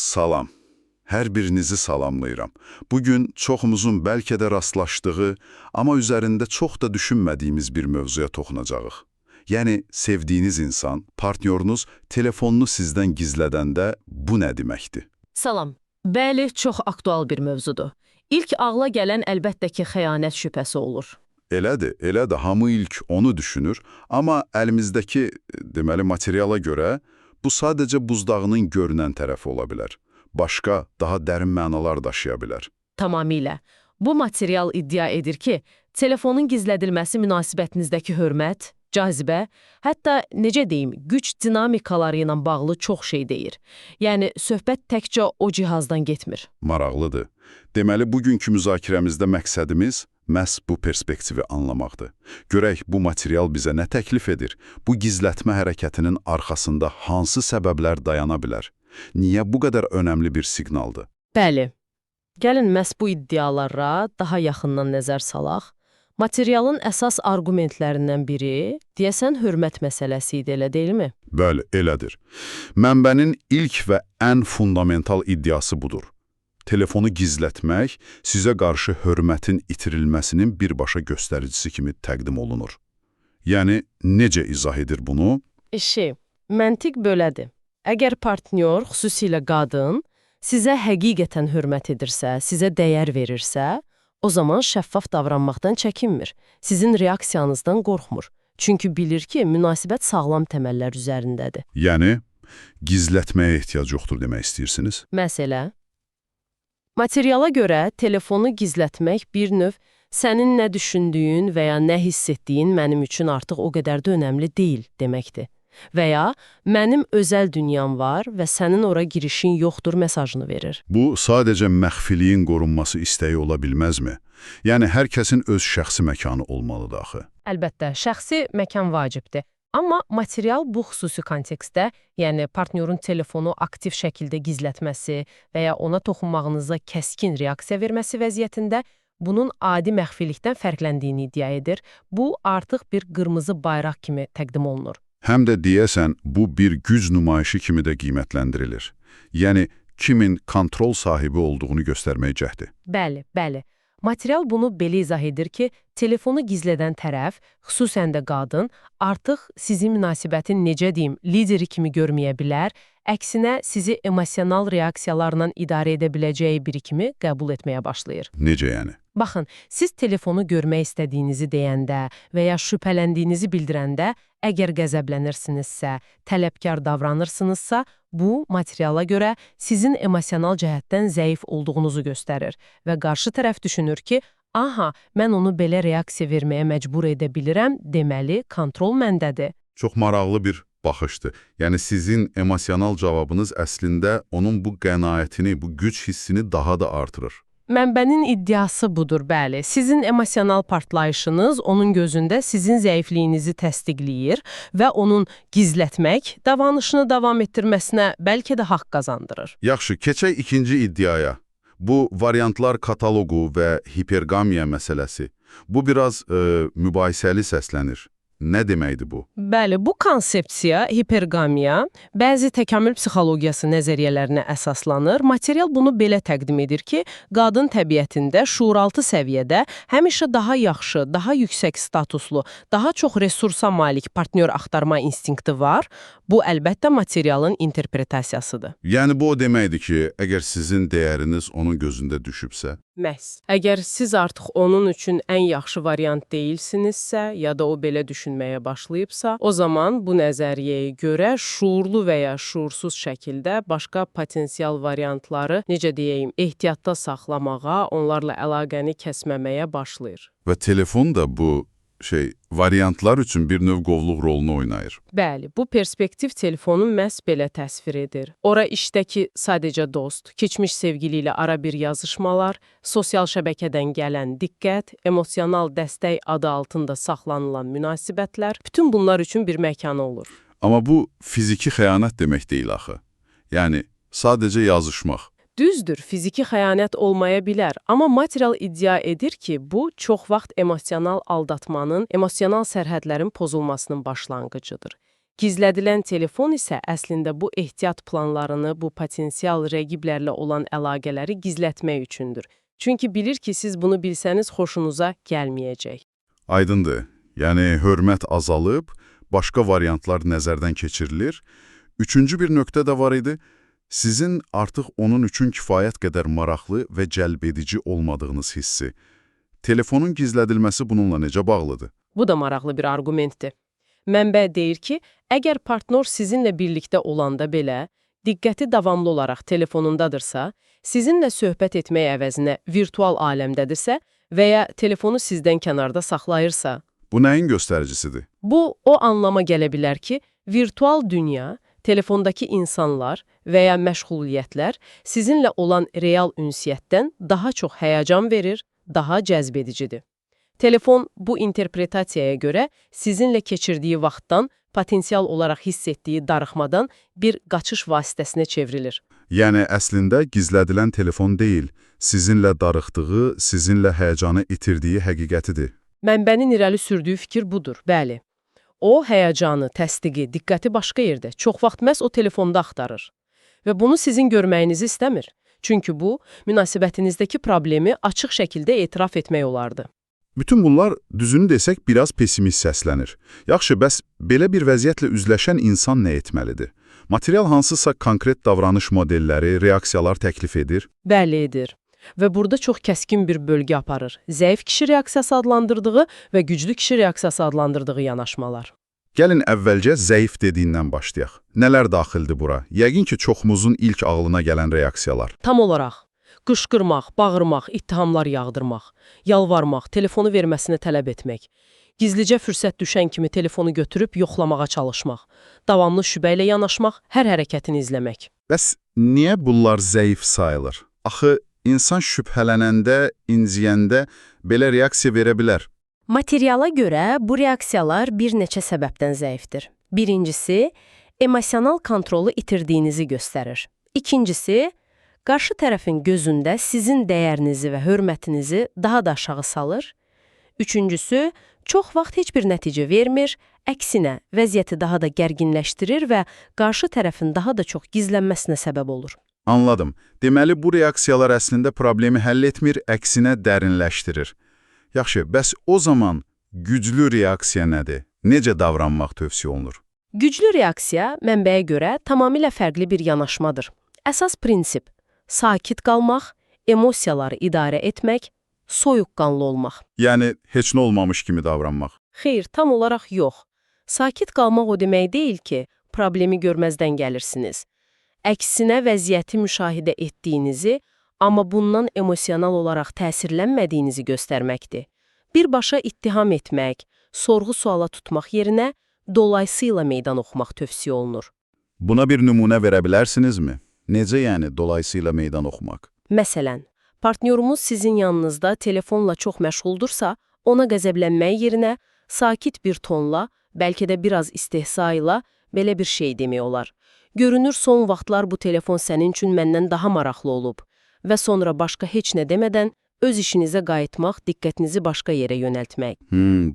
Salam. Hər birinizi salamlayıram. Bugün çoxumuzun bəlkə də rastlaşdığı, amma üzərində çox da düşünmədiyimiz bir mövzuya toxunacağıq. Yəni, sevdiyiniz insan, partnyorunuz telefonunu sizdən gizlədəndə bu nə deməkdir? Salam. Bəli, çox aktual bir mövzudur. İlk ağla gələn əlbəttə ki, xəyanət şübhəsi olur. Elədir, hamı ilk onu düşünür, amma əlimizdəki, deməli, materiala görə bu sadəcə buzdağının görünən tərəfi ola bilər. Başqa, daha dərin mənalar daşıya bilər. Tamamilə. Bu material iddia edir ki, telefonun gizlədilməsi münasibətinizdəki hörmət, cazibə, hətta necə deyim, güc dinamikaları ilə bağlı çox şey deyir. Yəni, söhbət təkcə o cihazdan getmir. Maraqlıdır. Deməli, bugünkü müzakirəmizdə məqsədimiz məhz bu perspektivi anlamaqdır. Görək, bu material bizə nə təklif edir? Bu gizlətmə hərəkətinin arxasında hansı səbəblər dayana bilər? Niyə bu qədər önəmli bir siqnaldır? Bəli. Gəlin məhz bu iddialara daha yaxından nəzər salaq. Materialın əsas arqumentlərindən biri, deyəsən, hörmət məsələsi idi, elə deyilmi? Bəli, elədir. Mənbənin ilk və ən fundamental iddiası budur. Telefonu gizlətmək sizə qarşı hörmətin itirilməsinin birbaşa göstəricisi kimi təqdim olunur. Yəni, necə izah edir bunu? Məntiq belədir. Əgər partnyor, xüsusilə qadın, sizə həqiqətən hörmət edirsə, sizə dəyər verirsə, o zaman şəffaf davranmaqdan çəkinmir, sizin reaksiyanızdan qorxmur. Çünki bilir ki, münasibət sağlam təməllər üzərindədir. Yəni, gizlətməyə ehtiyac yoxdur demək istəyirsiniz? Məsələ, materiala görə telefonu gizlətmək bir növ sənin nə düşündüyün və ya nə hiss etdiyin mənim üçün artıq o qədər də önəmli deyil deməkdir. Və ya mənim özəl dünyam var və sənin ora girişin yoxdur mesajını verir. Bu, sadəcə məxfiliyin qorunması istəyi ola bilməzmi? Yəni, hər kəsin öz şəxsi məkanı olmalıdır axı. Əlbəttə, şəxsi məkan vacibdir. Amma material bu xüsusi kontekstdə, yəni partnyorun telefonu aktiv şəkildə gizlətməsi və ya ona toxunmağınıza kəskin reaksiya verməsi vəziyyətində bunun adi məxfilikdən fərqləndiyini iddia edir. Bu, artıq bir qırmızı bayraq kimi təqdim olunur. Həm də deyəsən, bu bir güc nümayişi kimi də qiymətləndirilir. Yəni, kimin kontrol sahibi olduğunu göstərmək cəhdi. Bəli. Material bunu belə izah edir ki, telefonu gizlədən tərəf, xüsusən də qadın, artıq sizin münasibətin necə deyim, lideri kimi görməyə bilər, əksinə sizi emosional reaksiyalarla idarə edə biləcəyi biri kimi qəbul etməyə başlayır. Necə yəni? Baxın, siz telefonu görmək istədiyinizi deyəndə və ya şübhələndiyinizi bildirəndə, əgər qəzəblənirsinizsə, tələbkar davranırsınızsa, bu, materiala görə sizin emosional cəhətdən zəif olduğunuzu göstərir və qarşı tərəf düşünür ki, aha, mən onu belə reaksiya verməyə məcbur edə bilirəm, deməli, kontrol məndədir. Çox maraqlı bir baxışdır. Yəni, sizin emosional cavabınız əslində onun bu qənaətini, bu güc hissini daha da artırır. Mənbənin iddiası budur, bəli. Sizin emosional partlayışınız onun gözündə sizin zəifliyinizi təsdiqləyir və onun gizlətmək, davranışını davam etdirməsinə bəlkə də haqq qazandırır. Yaxşı, keçək ikinci iddiaya. Bu, variantlar kataloqu və hipergamiya məsələsi. Bu, biraz mübahisəli səslənir. Nə deməkdir bu? Bəli, bu konsepsiya, hipergamiya, bəzi təkamül psixologiyası nəzəriyyələrinə əsaslanır. Material bunu belə təqdim edir ki, qadın təbiətində şuuraltı səviyyədə həmişə daha yaxşı, daha yüksək statuslu, daha çox resursa malik partnyor axtarma instinkti var. Bu, əlbəttə, materialın interpretasiyasıdır. Yəni, bu o deməkdir ki, əgər sizin dəyəriniz onun gözündə düşübsə? Məhz. Əgər siz artıq onun üçün ən yaxşı variant deyilsinizsə, ya da o belə düşünməyə başlayıbsa, o zaman bu nəzəriyyəyə görə şuurlu və ya şuursuz şəkildə başqa potensial variantları, necə deyəyim, ehtiyatda saxlamağa, onlarla əlaqəni kəsməməyə başlayır. Və telefon da bu variantlar üçün bir növ qovluq rolunu oynayır. Bəli, bu perspektiv telefonu məhz belə təsvir edir. Ora işdəki sadəcə dost, keçmiş sevgili ilə ara bir yazışmalar, sosial şəbəkədən gələn diqqət, emosional dəstək adı altında saxlanılan münasibətlər, bütün bunlar üçün bir məkanı olur. Amma bu fiziki xəyanət demək deyil axı. Yəni, sadəcə yazışmaq. Düzdür, fiziki xəyanət olmaya bilər, amma material iddia edir ki, bu çox vaxt emosional aldatmanın, emosional sərhədlərin pozulmasının başlanğıcıdır. Gizlədilən telefon isə əslində bu ehtiyat planlarını, bu potensial rəqiblərlə olan əlaqələri gizlətmək üçündür. Çünki bilir ki, siz bunu bilsəniz xoşunuza gəlməyəcək. Aydındır. Yəni, hörmət azalıb, başqa variantlar nəzərdən keçirilir. Üçüncü bir nöqtə də var idi. Sizin artıq onun üçün kifayət qədər maraqlı və cəlbedici olmadığınız hissi. Telefonun gizlədilməsi bununla necə bağlıdır? Bu da maraqlı bir arqumentdir. Mənbə deyir ki, əgər partnyor sizinlə birlikdə olanda belə, diqqəti davamlı olaraq telefonundadırsa, sizinlə söhbət etmək əvəzinə virtual aləmdədirsə və ya telefonu sizdən kənarda saxlayırsa, Bu nəyin göstəricisidir? bu o anlama gələ bilər ki, virtual dünya, telefondakı insanlar və ya məşğuliyyətlər sizinlə olan real ünsiyyətdən daha çox həyəcan verir, daha cəzb edicidir. Telefon bu interpretasiyaya görə sizinlə keçirdiyi vaxtdan, potensial olaraq hiss etdiyi darıxmadan bir qaçış vasitəsinə çevrilir. Yəni, əslində gizlədilən telefon deyil, sizinlə darıxdığı, sizinlə həyəcanı itirdiyi həqiqətidir. Mənbənin irəli sürdüyü fikir budur, bəli. O, həyəcanı, təsdiqi, diqqəti başqa yerdə, çox vaxt məhz o telefonda axtarır. Və bunu sizin görməyinizi istəmir. Çünki bu, münasibətinizdəki problemi açıq şəkildə etiraf etmək olardı. Bütün bunlar, düzünü desək, biraz pessimist səslənir. Yaxşı, bəs belə bir vəziyyətlə üzləşən insan nə etməlidir? Material hansısa konkret davranış modelləri, reaksiyalar təklif edir? Bəli edir. Və burada çox kəskin bir bölgə aparır. Zəif kişi reaksiyası adlandırdığı və güclü kişi reaksiyası adlandırdığı yanaşmalar. Gəlin əvvəlcə zəif dediyindən başlayaq. Nələr daxildir bura? Yəqin ki, çoxumuzun ilk ağlına gələn reaksiyalar. Tam olaraq. Qışqırmaq, bağırmaq, ittihamlar yağdırmaq, yalvarmaq, telefonu verməsini tələb etmək, gizlicə fürsət düşən kimi telefonu götürüb yoxlamağa çalışmaq, davamlı şübhə ilə yanaşmaq, hər hərəkətini izləmək. Bəs niyə bunlar zəif sayılır? Axı, insan şübhələnəndə, inciyəndə belə reaksiya verə bilər. Materiala görə bu reaksiyalar bir neçə səbəbdən zəifdir. Birincisi, emosional kontrolu itirdiyinizi göstərir. İkincisi, qarşı tərəfin gözündə sizin dəyərinizi və hörmətinizi daha da aşağı salır. Üçüncüsü, çox vaxt heç bir nəticə vermir, əksinə vəziyyəti daha da gərginləşdirir və qarşı tərəfin daha da çox gizlənməsinə səbəb olur. Anladım. Deməli, bu reaksiyalar əslində problemi həll etmir, əksinə dərinləşdirir. Yaxşı, bəs o zaman güclü reaksiya nədir? Necə davranmaq tövsiyə olunur? Güclü reaksiya, mənbəyə görə, tamamilə fərqli bir yanaşmadır. Əsas prinsip – sakit qalmaq, emosiyaları idarə etmək, soyuqqanlı olmaq. Yəni, heç nə olmamış kimi davranmaq. Xeyr, tam olaraq yox. Sakit qalmaq o demək deyil ki, problemi görməzdən gəlirsiniz. Əksinə vəziyyəti müşahidə etdiyinizi, amma bundan emosional olaraq təsirlənmədiyinizi göstərməkdir. Birbaşa ittiham etmək, sorğu-suala tutmaq yerinə dolayısıyla meydan oxumaq tövsiyə olunur. Buna bir nümunə verə bilərsinizmi? Necə yəni dolayısıyla meydan oxumaq? Məsələn, partnyorumuz sizin yanınızda telefonla çox məşğuldursa, ona qəzəblənmək yerinə sakit bir tonla, bəlkə də biraz istehza ilə belə bir şey demək olar. Görünür, son vaxtlar bu telefon sənin üçün məndən daha maraqlı olub və sonra başqa heç nə demədən öz işinizə qayıtmaq, diqqətinizi başqa yerə yönəltmək.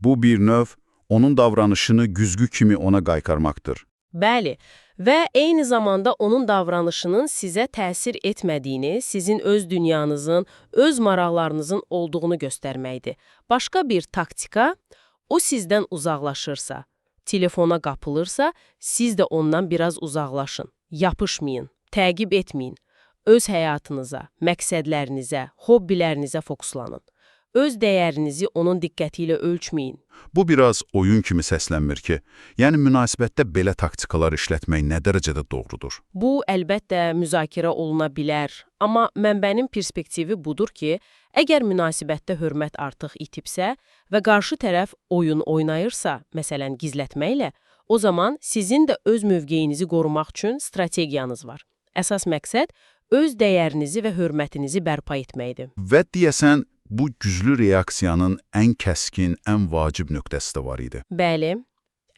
Bu bir növ onun davranışını güzgü kimi ona qaytarmaqdır. Bəli, və eyni zamanda onun davranışının sizə təsir etmədiyini, sizin öz dünyanızın, öz maraqlarınızın olduğunu göstərməkdir. Başqa bir taktika, o sizdən uzaqlaşırsa, telefona qapılırsa, siz də ondan biraz uzaqlaşın. Yapışmayın, təqib etməyin. Öz həyatınıza, məqsədlərinizə, hobbilərinizə fokuslanın. Öz dəyərinizi onun diqqəti ilə ölçməyin. Bu biraz oyun kimi səslənmir ki, yəni münasibətdə belə taktikalar işlətmək nə dərəcədə doğrudur? Bu, əlbəttə, müzakirə oluna bilər, amma mənbənin perspektivi budur ki, əgər münasibətdə hörmət artıq itibsə və qarşı tərəf oyun oynayırsa, məsələn gizlətməklə, o zaman sizin də öz mövqeyinizi qorumaq üçün strategiyanız var. Əsas məqsəd öz dəyərinizi və hörmətinizi bərpa etməkdir. Və deyəsən, bu güclü reaksiyanın ən kəskin, ən vacib nöqtəsi də var idi. Bəli,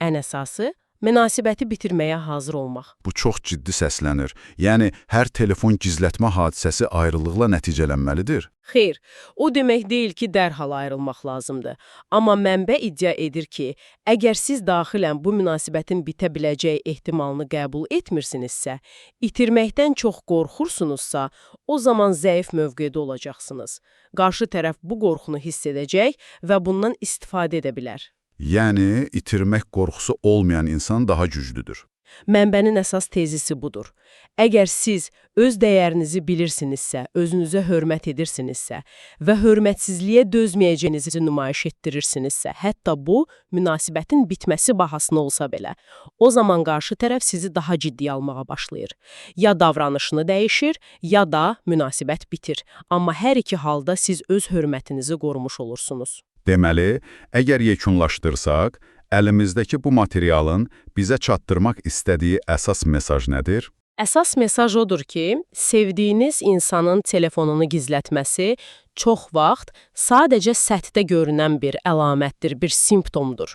ən əsası münasibəti bitirməyə hazır olmaq. Bu çox ciddi səslənir. Yəni, hər telefon gizlətmə hadisəsi ayrılıqla nəticələnməlidir. Xeyr, o demək deyil ki, dərhal ayrılmaq lazımdır. Amma mənbə iddia edir ki, əgər siz daxilən bu münasibətin bitə biləcəyi ehtimalını qəbul etmirsinizsə, itirməkdən çox qorxursunuzsa, o zaman zəif mövqedə olacaqsınız. Qarşı tərəf bu qorxunu hiss edəcək və bundan istifadə edə bilər. Yəni, itirmək qorxusu olmayan insan daha güclüdür. Mənbənin əsas tezisi budur. Əgər siz öz dəyərinizi bilirsinizsə, özünüzə hörmət edirsinizsə və hörmətsizliyə dözməyəcəyinizi nümayiş etdirirsinizsə, hətta bu, münasibətin bitməsi bahasına olsa belə, o zaman qarşı tərəf sizi daha ciddi almağa başlayır. Ya davranışını dəyişir, ya da münasibət bitir. Amma hər iki halda siz öz hörmətinizi qorumuş olursunuz. Deməli, əgər yekunlaşdırsaq, əlimizdəki bu materialın bizə çatdırmaq istədiyi əsas mesaj nədir? Əsas mesaj odur ki, sevdiyiniz insanın telefonunu gizlətməsi çox vaxt sadəcə səthdə görünən bir əlamətdir, bir simptomdur.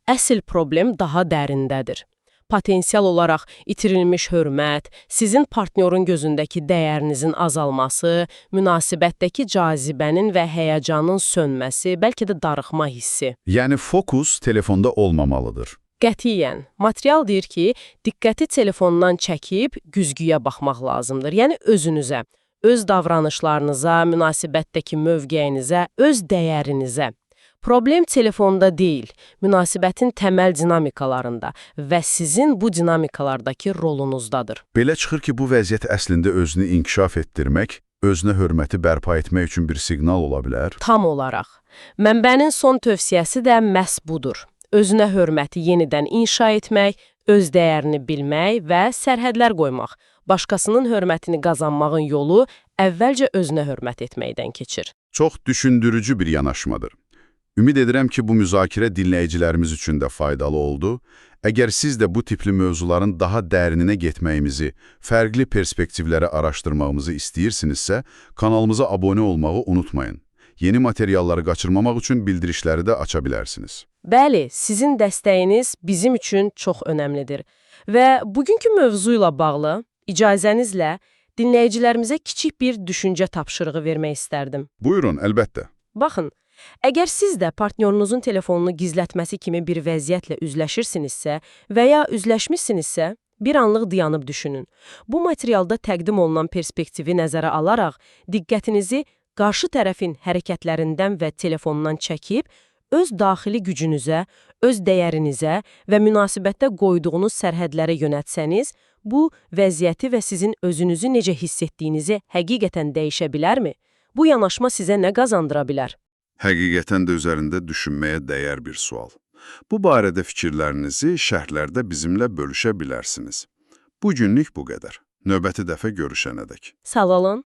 Əsl problem daha dərindədir. Potensial olaraq itirilmiş hörmət, sizin partnyorun gözündəki dəyərinizin azalması, münasibətdəki cazibənin və həyəcanın sönməsi, bəlkə də darıxma hissi. Yəni, fokus telefonda olmamalıdır. Qətiyyən. Material deyir ki, diqqəti telefondan çəkib güzgüyə baxmaq lazımdır. Yəni özünüzə, öz davranışlarınıza, münasibətdəki mövqeyinizə, öz dəyərinizə. Problem telefonda deyil, münasibətin təməl dinamikalarında və sizin bu dinamikalardakı rolunuzdadır. Belə çıxır ki, bu vəziyyət əslində özünü inkişaf etdirmək, özünə hörməti bərpa etmək üçün bir siqnal ola bilər. Tam olaraq. Mənbənin son tövsiyəsi də məhz budur. Özünə hörməti yenidən inşa etmək, öz dəyərini bilmək və sərhədlər qoymaq. Başqasının hörmətini qazanmağın yolu əvvəlcə özünə hörmət etməkdən keçir. Çox düşündürücü bir yanaşmadır. Ümid edirəm ki, bu müzakirə dinləyicilərimiz üçün də faydalı oldu. Əgər siz də bu tipli mövzuların daha dərininə getməyimizi, fərqli perspektivləri araşdırmağımızı istəyirsinizsə, kanalımıza abunə olmağı unutmayın. Yeni materialları qaçırmamaq üçün bildirişləri də aça bilərsiniz. Bəli, sizin dəstəyiniz bizim üçün çox önəmlidir. Və bugünkü mövzu ilə bağlı icazənizlə dinləyicilərimizə kiçik bir düşüncə tapşırığı vermək istərdim. Buyurun, əlbəttə. Baxın, əgər siz də partnyorunuzun telefonunu gizlətməsi kimi bir vəziyyətlə üzləşirsinizsə və ya üzləşmişsinizsə, bir anlıq dayanıb düşünün. Bu materialda təqdim olunan perspektivi nəzərə alaraq, diqqətinizi qarşı tərəfin hərəkətlərindən və telefondan çəkib, öz daxili gücünüzə, öz dəyərinizə və münasibətdə qoyduğunuz sərhədlərə yönətsəniz, bu vəziyyəti və sizin özünüzü necə hiss etdiyinizi həqiqətən dəyişə bilərmi? Bu yanaşma sizə nə qazandıra bilər? Həqiqətən də üzərində düşünməyə dəyər bir sual. Bu barədə fikirlərinizi şərhlərdə bizimlə bölüşə bilərsiniz. Bu günlük bu qədər. Növbəti dəfə görüşənədək. Sağ olun.